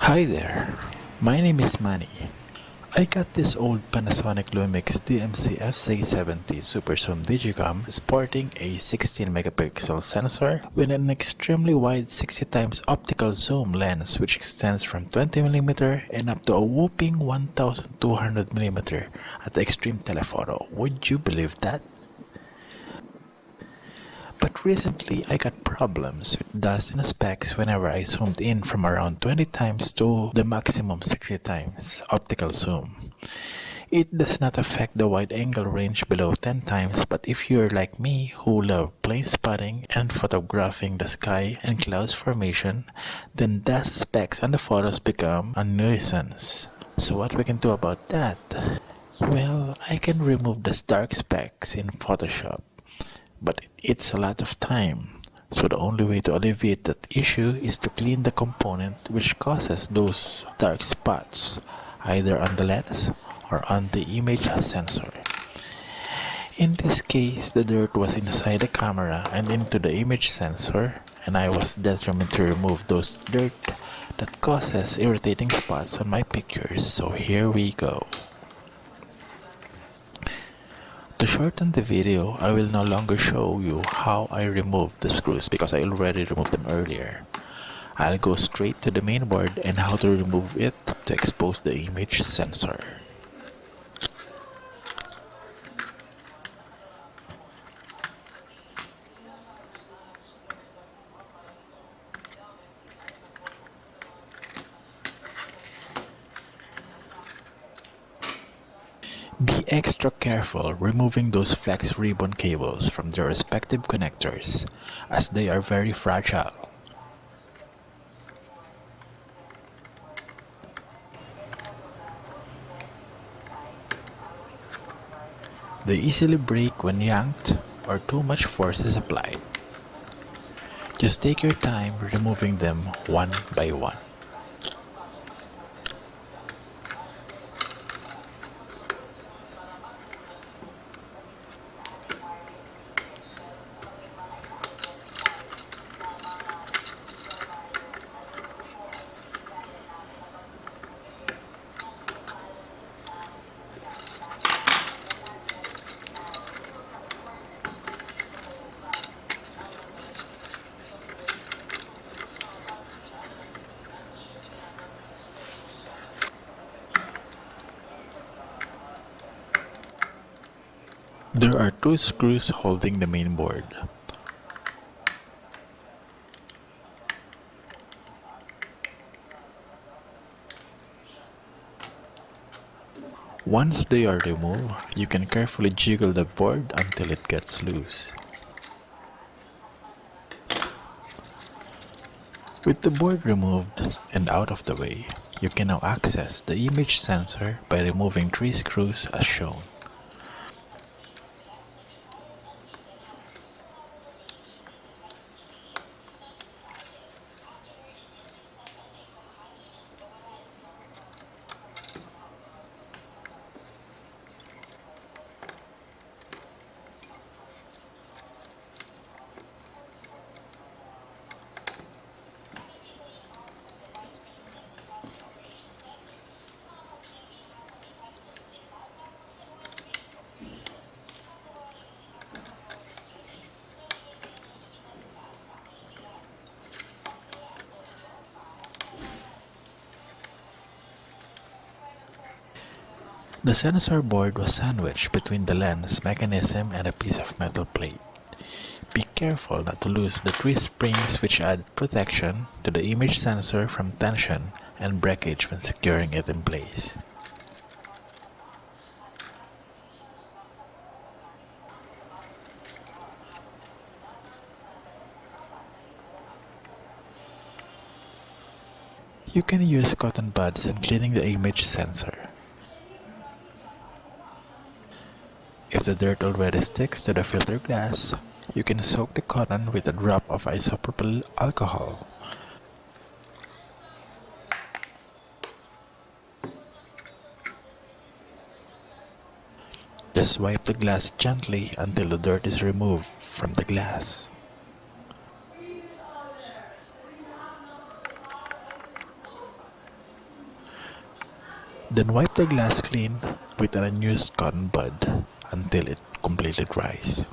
Hi there, my name is Manny. I got this old Panasonic Lumix DMC-FZ70 Superzoom Digicam sporting a 16 megapixel sensor with an extremely wide 60 times optical zoom lens which extends from 20mm and up to a whopping 1200mm at the extreme telephoto. Would you believe that? But recently I got problems with dust and specks whenever I zoomed in from around 20 times to the maximum 60 times optical zoom. It does not affect the wide angle range below 10 times, but if you're like me who love plane spotting and photographing the sky and clouds formation, then dust specks on the photos become a nuisance. So what we can do about that? Well, I can remove the dark specks in Photoshop, but it's a lot of time. So the only way to alleviate that issue is to clean the component which causes those dark spots, either on the lens or on the image sensor. In this case, the dirt was inside the camera and into the image sensor, and I was determined to remove those dirt that causes irritating spots on my pictures, so here we go. To shorten the video, I will no longer show you how I removed the screws because I already removed them earlier. I'll go straight to the main board and how to remove it to expose the image sensor. Be extra careful removing those flex ribbon cables from their respective connectors, as they are very fragile. They easily break when yanked or too much force is applied. Just take your time removing them one by one. There are two screws holding the main board. Once they are removed, you can carefully jiggle the board until it gets loose. With the board removed and out of the way, you can now access the image sensor by removing 3 screws as shown. The sensor board was sandwiched between the lens mechanism and a piece of metal plate. Be careful not to lose the 3 springs which add protection to the image sensor from tension and breakage when securing it in place. You can use cotton buds in cleaning the image sensor. If the dirt already sticks to the filter glass, you can soak the cotton with a drop of isopropyl alcohol. Just wipe the glass gently until the dirt is removed from the glass. Then wipe the glass clean with an unused cotton bud until it completely dries.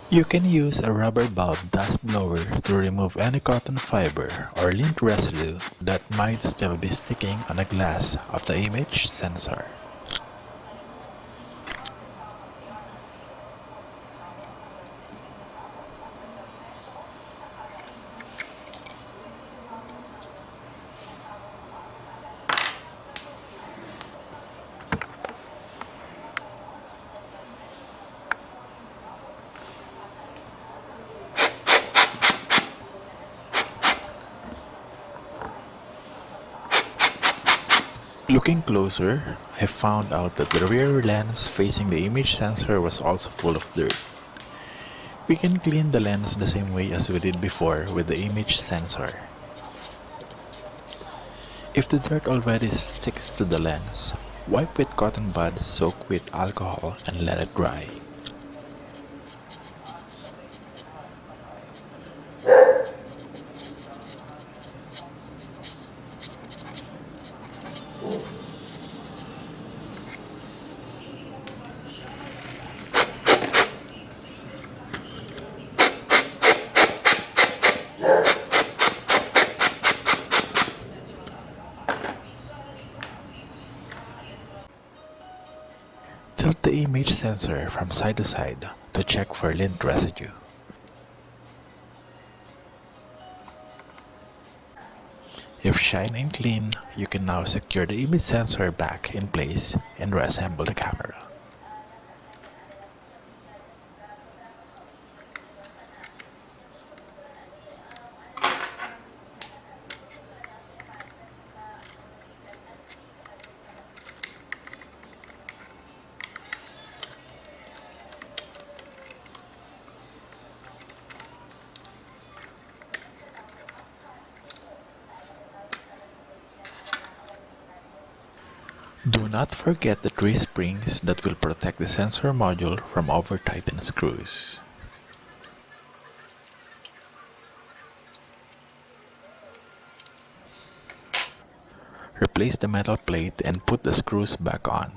You can use a rubber bulb dust blower to remove any cotton fiber or lint residue that might still be sticking on the glass of the image sensor. Looking closer, I found out that the rear lens facing the image sensor was also full of dirt. We can clean the lens the same way as we did before with the image sensor. If the dirt already sticks to the lens, wipe with cotton buds soaked with alcohol and let it dry. Tilt the image sensor from side to side to check for lint residue. If shine and clean, you can now secure the image sensor back in place and reassemble the camera. Do not forget the 3 springs that will protect the sensor module from over-tightened screws. Replace the metal plate and put the screws back on.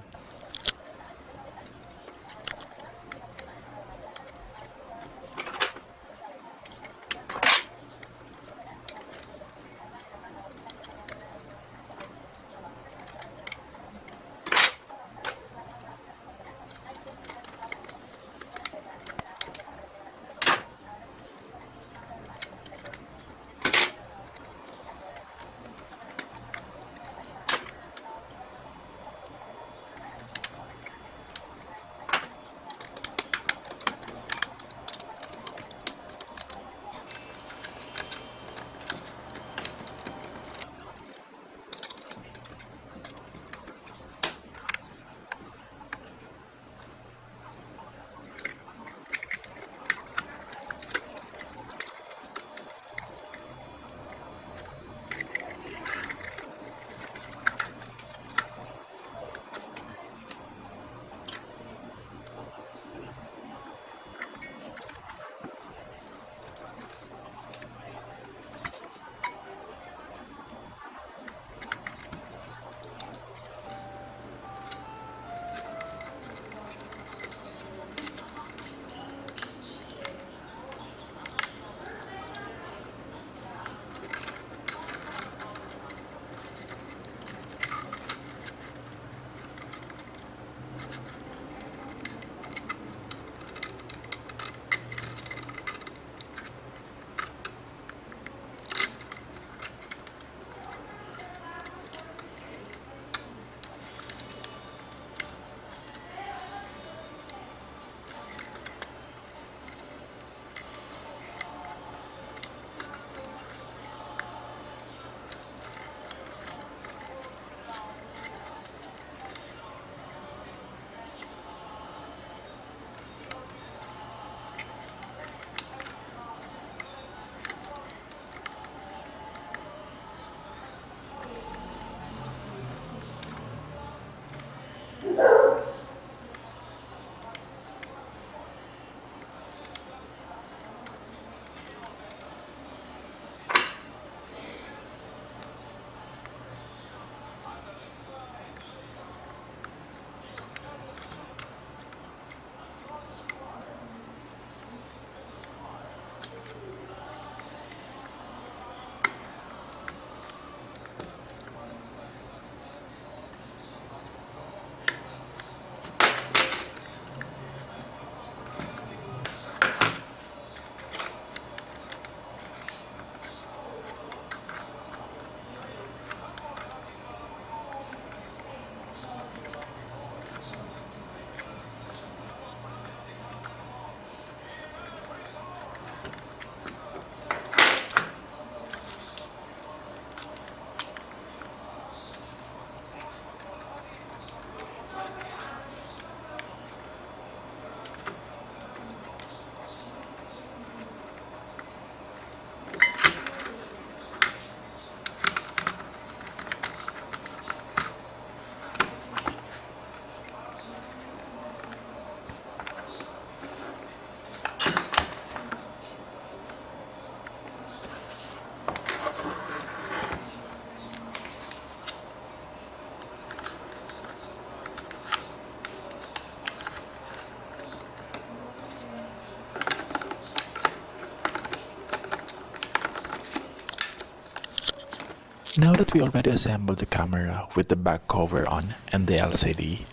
Now that we already assembled the camera with the back cover on and the LCD,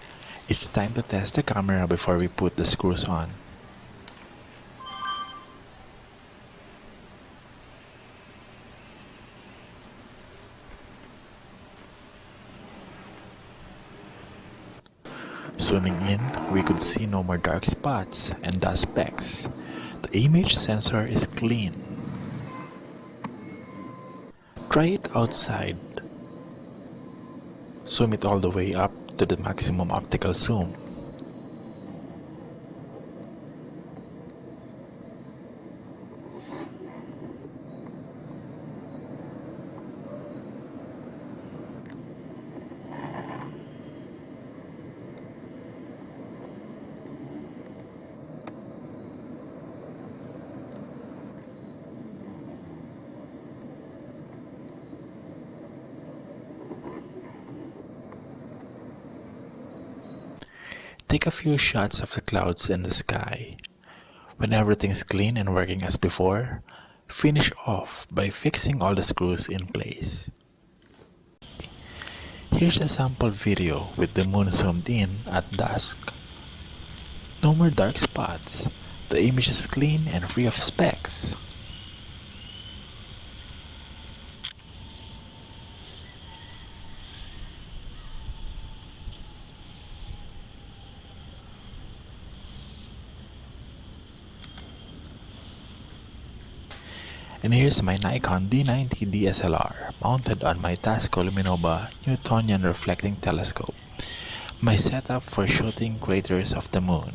it's time to test the camera before we put the screws on. Zooming in, we could see no more dark spots and dust specks. The image sensor is clean. Try it outside. Zoom it all the way up to the maximum optical zoom. Take a few shots of the clouds and the sky. When everything's clean and working as before, finish off by fixing all the screws in place. Here's a sample video with the moon zoomed in at dusk. No more dark spots. The image is clean and free of specks. And here's my Nikon D90 DSLR mounted on my Tasco Luminova Newtonian reflecting telescope, my setup for shooting craters of the moon.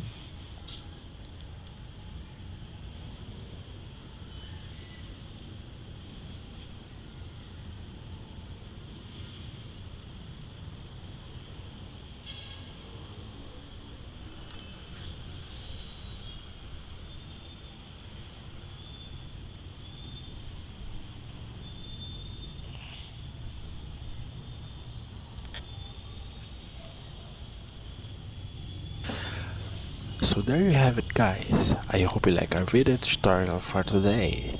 So there you have it, guys. I hope you like our video tutorial for today.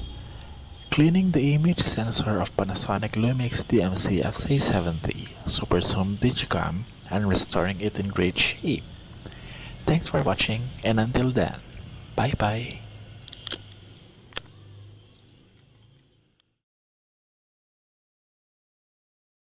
Cleaning the image sensor of Panasonic Lumix DMC-FZ70 Superzoom Digicam and restoring it in great shape. Thanks for watching, and until then, bye bye.